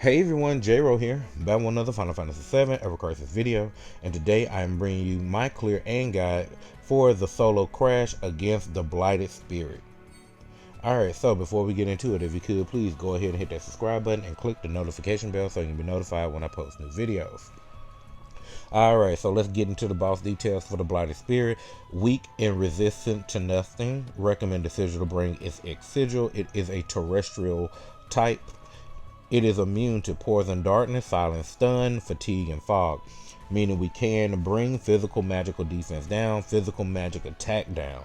Hey everyone, J-Ro here, back with another Final Fantasy 7 Ever Crisis video, and today I am bringing you my clear and guide for the solo crash against the Blighted Spirit. Alright, so before we get into it, if you could please go ahead and hit that subscribe button and click the notification bell so you can be notified when I post new videos. Alright, so let's get into the boss details for the Blighted Spirit. Weak and resistant to nothing. Recommended sigil to bring is X Sigil. It is a terrestrial type. It is immune to poison, darkness, silent stun, fatigue, and fog, meaning we can bring physical magical defense down, physical magic attack down.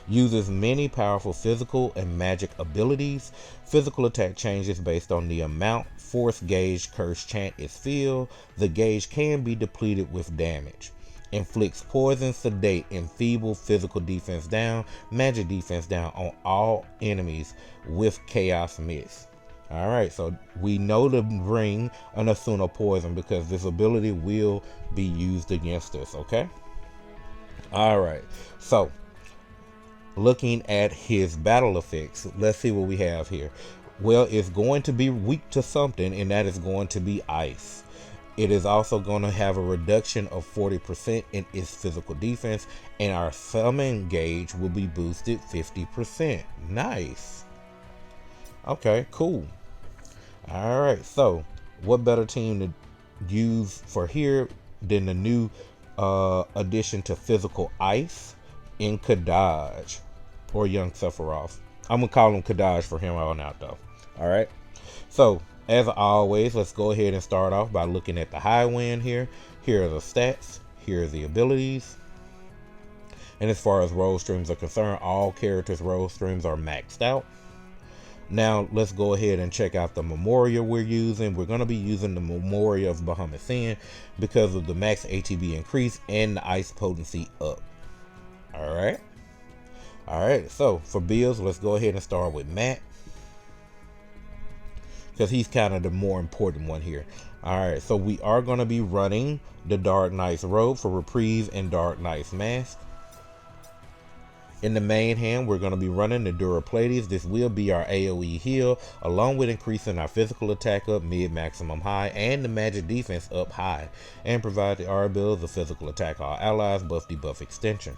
Uses many powerful physical and magic abilities. Physical attack changes based on the amount force gauge curse chant is filled. The gauge can be depleted with damage. Inflicts poison, sedate, and feeble physical defense down, magic defense down on all enemies with chaos mist. Alright, so we know to bring an Asuna poison because this ability will be used against us, okay? Alright, so looking at his battle effects, let's see what we have here. Well, it's going to be weak to something, and that is going to be ice. It is also going to have a reduction of 40% in its physical defense, and our summon gauge will be boosted 50%. Nice. Okay, cool. Alright, so what better team to use for here than the new addition to physical ice in Kadaj, or young Sephiroth. I'm gonna call him Kadaj for him on out though. Alright, so as always, let's go ahead and start off by looking at the high wind here. Here are the stats, here are the abilities. And as far as role streams are concerned, all characters' role streams are maxed out. Now let's go ahead and check out the memorial we're using. We're going to be using the memorial of Bahamut Sin because of the max ATB increase and the ice potency up. Alright, so for builds, let's go ahead and start with Matt because he's kind of the more important one here. Alright, so we are going to be running the Dark Knight's robe for Reprieve and Dark Knight's mask. In the main hand, we're going to be running the Duraplades. This will be our AoE heal, along with increasing our physical attack up mid, maximum, high, and the magic defense up high, and provide the R ability of physical attack all allies, buff debuff extension.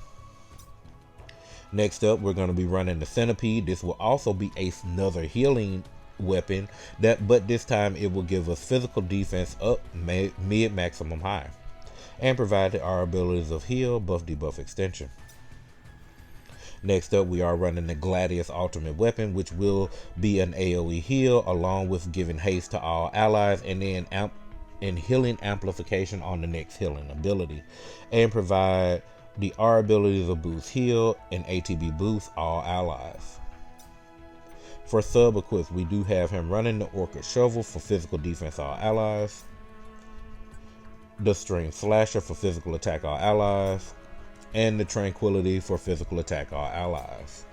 Next up, we're going to be running the Centipede. This will also be another healing weapon, but this time it will give us physical defense up mid, maximum, high, and provide the R abilities of heal, buff debuff extension. Next up, we are running the Gladius Ultimate Weapon, which will be an AoE heal, along with giving haste to all allies, and then healing amplification on the next healing ability, and provide the R abilities of boost heal and ATB boost all allies. For sub equips, we do have him running the Orchid Shovel for physical defense all allies, the String Slasher for physical attack all allies, and the Tranquility for physical attack all allies.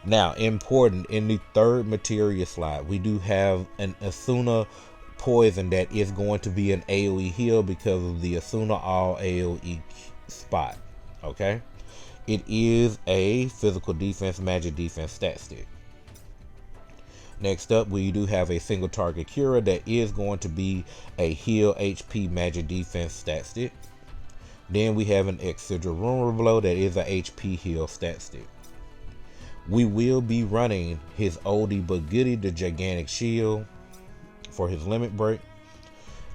Now, important, in the third materia slot, we do have an Asuna poison that is going to be an AoE heal because of the Asuna all AoE spot. Okay, it is a physical defense, magic defense stat stick. Next up, we do have a single target Cura that is going to be a heal HP magic defense stat stick. Then we have an X Sigil Rumor Blow that is a HP heal stat stick. We will be running his oldie but goodie, the Gigantic Shield, for his limit break.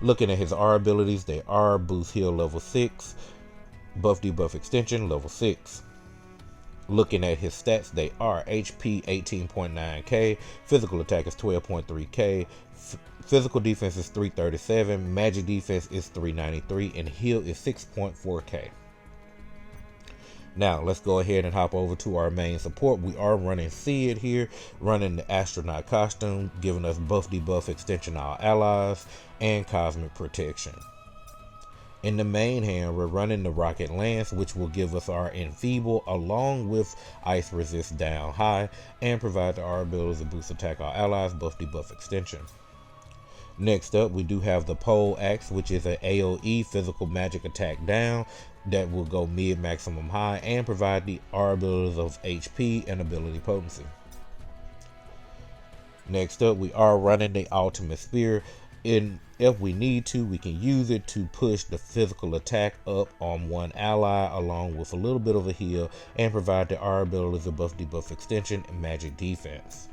Looking at his R abilities, they are boost heal level 6, buff debuff extension level 6. Looking at his stats, they are HP 18.9k, physical attack is 12.3k, physical defense is 337, magic defense is 393, and heal is 6.4k. Now let's go ahead and hop over to our main support. We are running Cid here, running the astronaut costume, giving us buff debuff extension all allies and cosmic protection. In the main hand, we're running the Rocket Lance, which will give us our Enfeeble along with Ice Resist down high and provide the R abilities to boost attack all allies, buff debuff extension. Next up, we do have the Pole Axe, which is an AoE physical magic attack down that will go mid, maximum, high and provide the R abilities of HP and ability potency. Next up, we are running the Ultimate Spear. If we need to, we can use it to push the physical attack up on one ally along with a little bit of a heal and provide the R abilities of buff debuff extension and magic defense.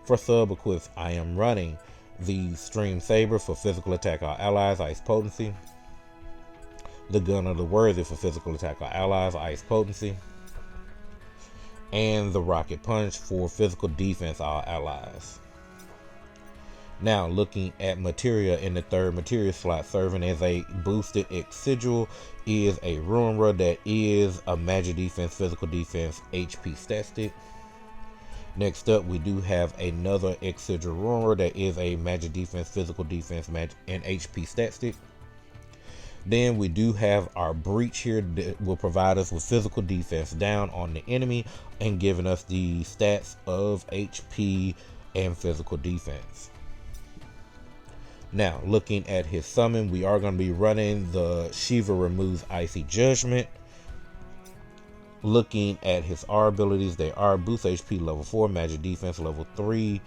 For sub equips, I am running the Stream Saber for physical attack on allies, ice potency. The Gun of the Worthy for physical attack on allies, ice potency. And the Rocket Punch for physical defense on allies. Now, looking at materia in the third materia slot, serving as a boosted Exigil is a Ruinra that is a magic defense, physical defense, HP stat stick. Next up, we do have another Exigil Ruinra that is a magic defense, physical defense, and HP stat stick. Then we do have our Breach here that will provide us with physical defense down on the enemy and giving us the stats of HP and physical defense. Now, looking at his summon, we are going to be running the Shiva Removes Icy Judgment. Looking at his R abilities, they are Boost HP level 4, Magic Defense level 3,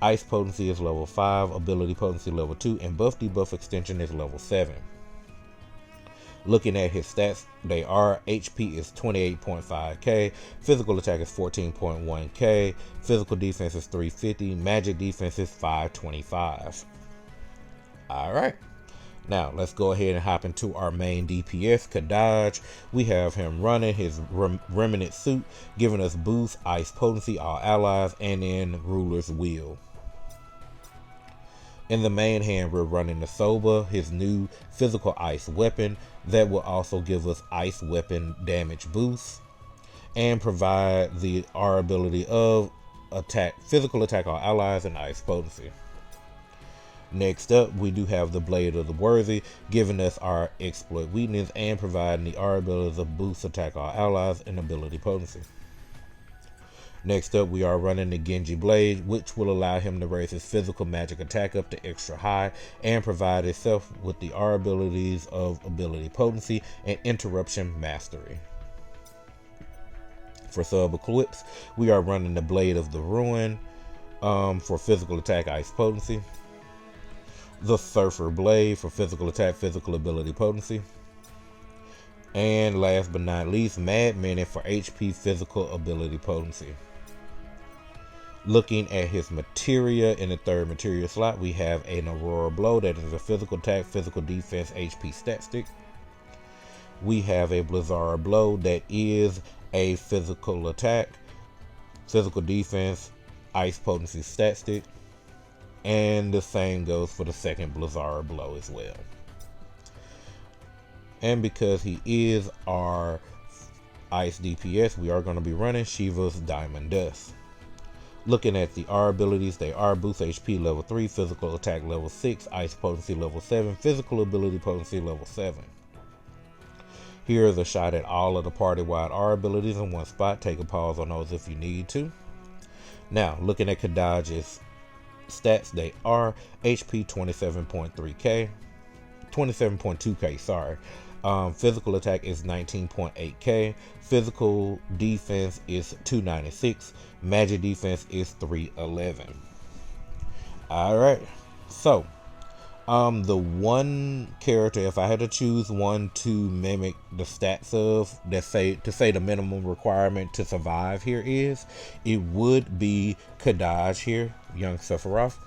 Ice Potency is level 5, Ability Potency level 2, and Buff Debuff Extension is level 7. Looking at his stats, they are HP is 28.5k, physical attack is 14.1k, physical defense is 350, magic defense is 525. Alright, now let's go ahead and hop into our main DPS, Kadaj. We have him running his Remnant Suit, giving us boost, ice potency, all allies, and then Ruler's Wheel. In the main hand, we're running the Soba, his new physical ice weapon that will also give us ice weapon damage boost and provide the R ability of physical attack on allies and ice potency. Next up, we do have the Blade of the Worthy, giving us our exploit weakness and providing the R abilities of boost attack on allies and ability potency. Next up, we are running the Genji Blade, which will allow him to raise his physical magic attack up to extra high and provide itself with the R abilities of ability potency and interruption mastery. For sub equips, we are running the Blade of the Ruin for physical attack, ice potency. The Surfer Blade for physical attack, physical ability potency. And last but not least, Mad Minute for HP, physical ability potency. Looking at his materia in the third materia slot, we have an Aurora Blow that is a physical attack, physical defense, HP stat stick. We have a Blizzard Blow that is a physical attack, physical defense, ice potency stat stick. And the same goes for the second Blizzard Blow as well. And because he is our ice DPS, we are going to be running Shiva's Diamond Dust. Looking at the R abilities, they are Boost HP level 3, physical attack level 6, ice potency level 7, physical ability potency level 7. Here is a shot at all of the party-wide R abilities in one spot. Take a pause on those if you need to. Now, looking at Kadaj's stats, they are HP 27.3k, 27.2k, sorry. Physical attack is 19.8k, physical defense is 296, magic defense is 311. Alright, so the one character, if I had to choose one to mimic the stats of, to say the minimum requirement to survive here is, it would be Kadaj here, young Sephiroth.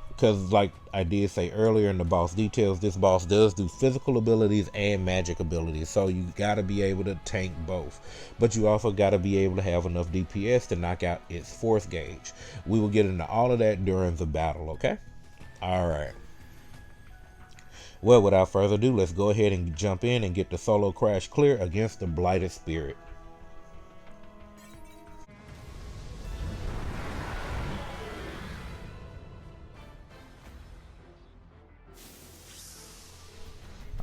Because like I did say earlier in the boss details, this boss does do physical abilities and magic abilities, so you gotta be able to tank both, but you also gotta be able to have enough DPS to knock out its force gauge. We will get into all of that during the battle, okay? Alright. Well, without further ado, let's go ahead and jump in and get the solo crash clear against the Blighted Spirit.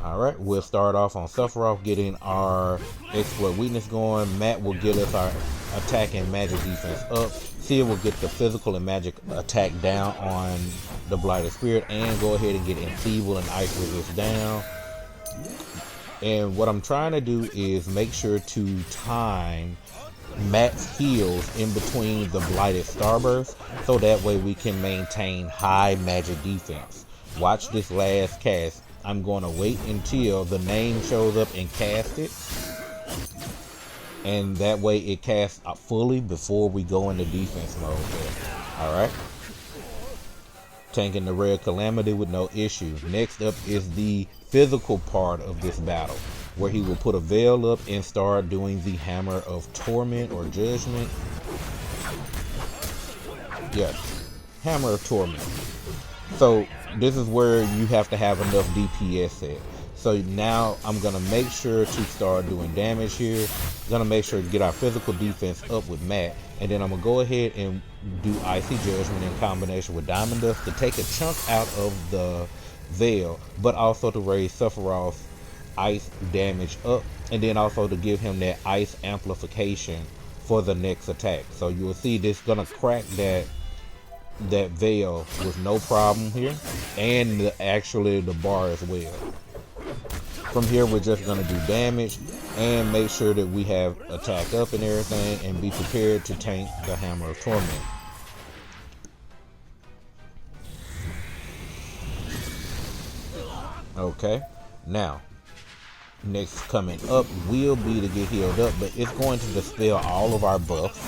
Alright, we'll start off on Sephiroth getting our exploit weakness going. Matt will get us our attack and magic defense up. Cid will get the physical and magic attack down on the Blighted Spirit and go ahead and get Enfeeble and Ice Resist down. And what I'm trying to do is make sure to time Matt's heals in between the Blighted Starburst, so that way we can maintain high magic defense. Watch this last cast. I'm going to wait until the name shows up and cast it, and that way it casts fully before we go into defense mode there. Alright, tanking the Rare Calamity with no issue. Next up is the physical part of this battle, where he will put a veil up and start doing the Hammer of Torment or Judgment. Yes, Hammer of Torment. So this is where you have to have enough DPS set. So now I'm going to make sure to start doing damage here. I'm going to make sure to get our physical defense up with Matt. And then I'm going to go ahead and do Icy Judgment in combination with Diamond Dust to take a chunk out of the veil, but also to raise Sephiroth's ice damage up, and then also to give him that ice amplification for the next attack. So you will see this gonna crack that veil with no problem here, and actually the bar as well. From here we're just gonna do damage and make sure that we have attack up and everything, and be prepared to tank the Hammer of Torment. Okay, now next coming up will be to get healed up, but it's going to dispel all of our buffs.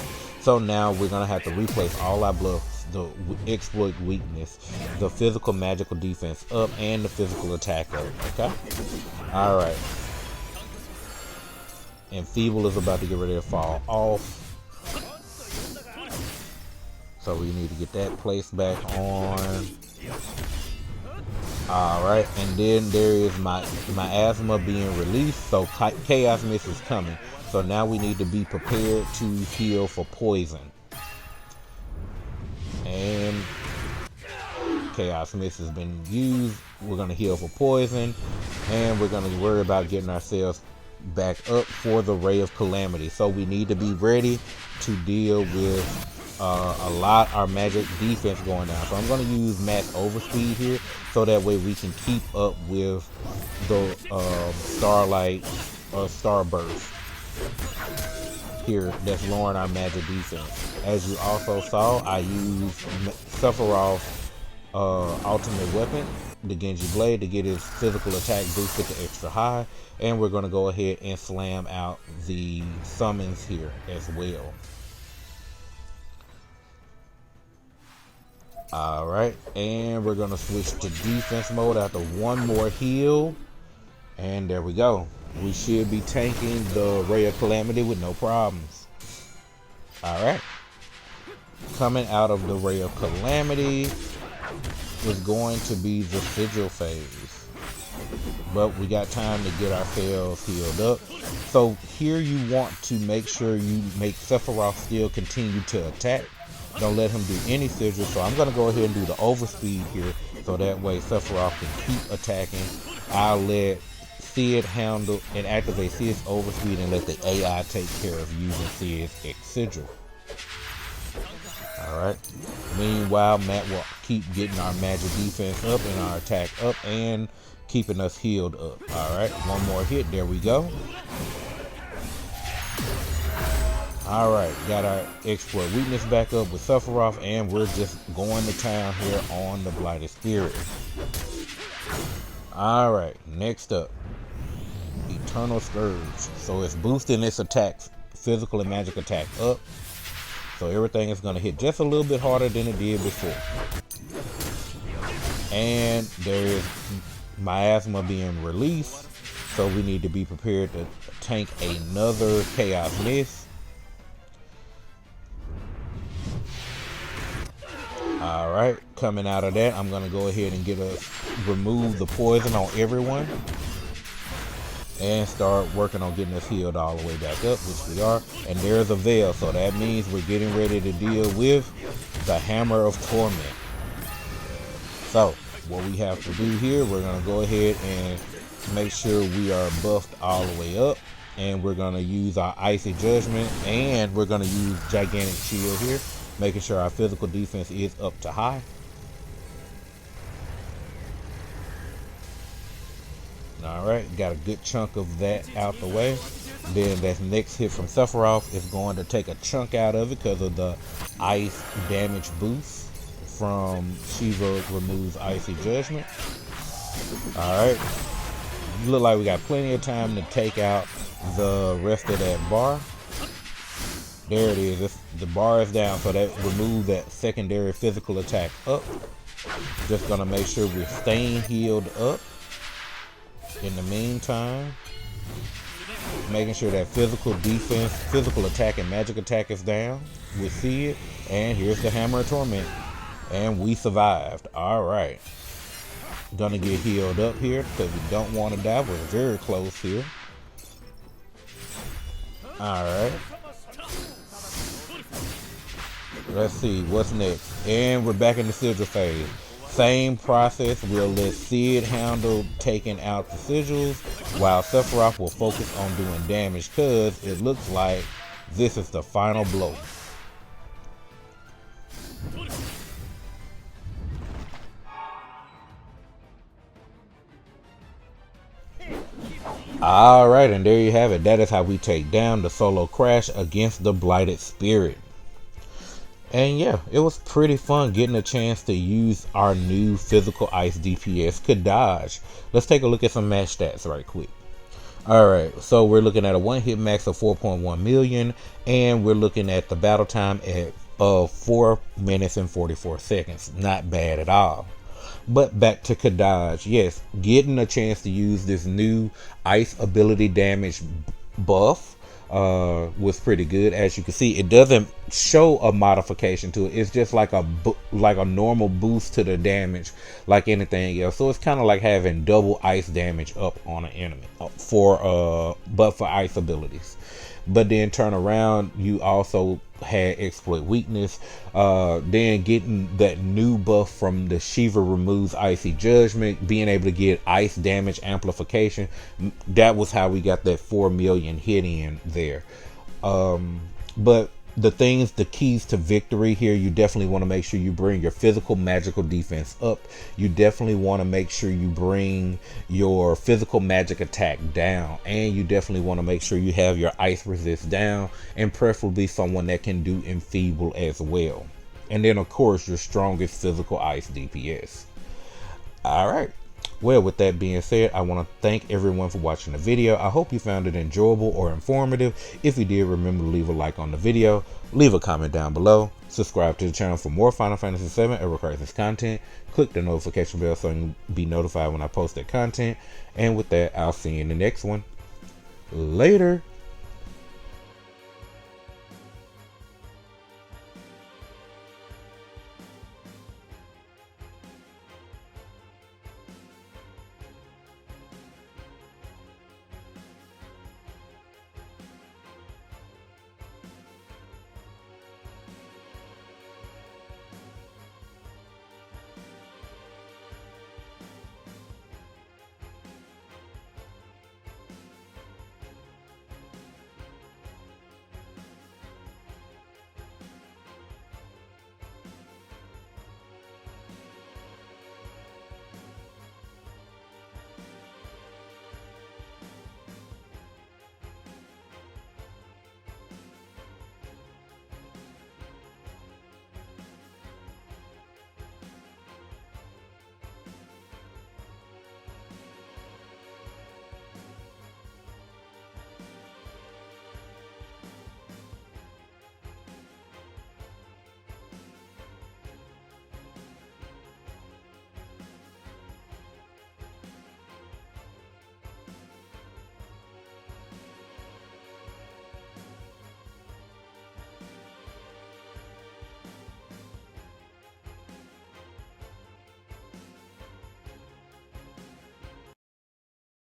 So now we're going to have to replace all our buffs, the exploit weakness, the physical magical defense up, and the physical attack up. Okay, all right, and Feeble is about to get ready to fall off, so we need to get that placed back on. Alright, and then there is my asthma being released, so Chaos Mist is coming. So now we need to be prepared to heal for poison. And Chaos Mist has been used. We're going to heal for poison, and we're going to worry about getting ourselves back up for the Ray of Calamity. So we need to be ready to deal with our magic defense going down. So I'm going to use max overspeed here, so that way we can keep up with the Starlight Starburst here that's lowering our magic defense. As you also saw, I used Sephiroth's ultimate weapon, the Genji Blade, to get his physical attack boosted to extra high, and we're going to go ahead and slam out the summons here as well. Alright, and we're going to switch to defense mode after one more heal. And there we go. We should be tanking the Ray of Calamity with no problems. Alright. Coming out of the Ray of Calamity is going to be the Sigil phase. But we got time to get ourselves healed up. So here you want to make sure you make Sephiroth still continue to attack. Don't let him do any sigil. So I'm going to go ahead and do the overspeed here, so that way Sephiroth can keep attacking. I'll let Cid handle and activate Cid's overspeed, and let the AI take care of using Cid's X sigil. Alright. Meanwhile, Matt will keep getting our magic defense up and our attack up, and keeping us healed up. Alright, one more hit. There we go. Alright, got our exploit weakness back up with Sephiroth, and we're just going to town here on the Blighted Spirit. Alright, next up, Eternal Scourge. So it's boosting its attacks, physical and magic attack up. So everything is going to hit just a little bit harder than it did before. And there is miasma being released, so we need to be prepared to tank another Chaos Mist. Alright, coming out of that, I'm going to go ahead and remove the poison on everyone, and start working on getting us healed all the way back up, which we are. And there's a veil, so that means we're getting ready to deal with the Hammer of Torment. So what we have to do here, we're going to go ahead and make sure we are buffed all the way up, and we're going to use our Icy Judgment, and we're going to use Gigantic Shield here, making sure our physical defense is up to high. Alright, got a good chunk of that out the way. Then that next hit from Sephiroth is going to take a chunk out of it because of the ice damage boost from Shiva removes Icy Judgment. Alright. Look like we got plenty of time to take out the rest of that bar. There it is. The bar is down, so that remove that secondary physical attack up. Just gonna make sure we're staying healed up in the meantime. Making sure that physical defense, physical attack, and magic attack is down with Cid. And here's the Hammer of Torment. And we survived. Alright. Gonna get healed up here because we don't want to die. We're very close here. Alright. Let's see what's next. And we're back in the sigil phase. Same process. We'll let Cid handle taking out the sigils while Sephiroth will focus on doing damage because it looks like this is the final blow. Alright, and there you have it. That is how we take down the solo crash against the Blighted Spirit. And yeah, it was pretty fun getting a chance to use our new physical ice DPS, Kadaj. Let's take a look at some match stats right quick. Alright, so we're looking at a one hit max of 4.1 million, and we're looking at the battle time at 4 minutes and 44 seconds. Not bad at all. But back to Kadaj. Yes, getting a chance to use this new ice ability damage buff was pretty good. As you can see, it doesn't show a modification to it. It's just like a normal boost to the damage, like anything else. So it's kind of like having double ice damage up on an enemy but for ice abilities. But then turn around, you also had exploit weakness. Then getting that new buff from the Shiva removes Icy Judgment, being able to get ice damage amplification. That was how we got that 4 million hit in there. But the keys to victory here, you definitely want to make sure you bring your physical magical defense up. You definitely want to make sure you bring your physical magic attack down, and you definitely want to make sure you have your ice resist down, and preferably someone that can do enfeeble as well. And then of course your strongest physical ice DPS. Alright, well, with that being said, I want to thank everyone for watching the video. I hope you found it enjoyable or informative. If you did, remember to leave a like on the video, leave a comment down below, subscribe to the channel for more Final Fantasy 7 Ever Crisis content, click the notification bell so you can be notified when I post that content. And with that, I'll see you in the next one. Later.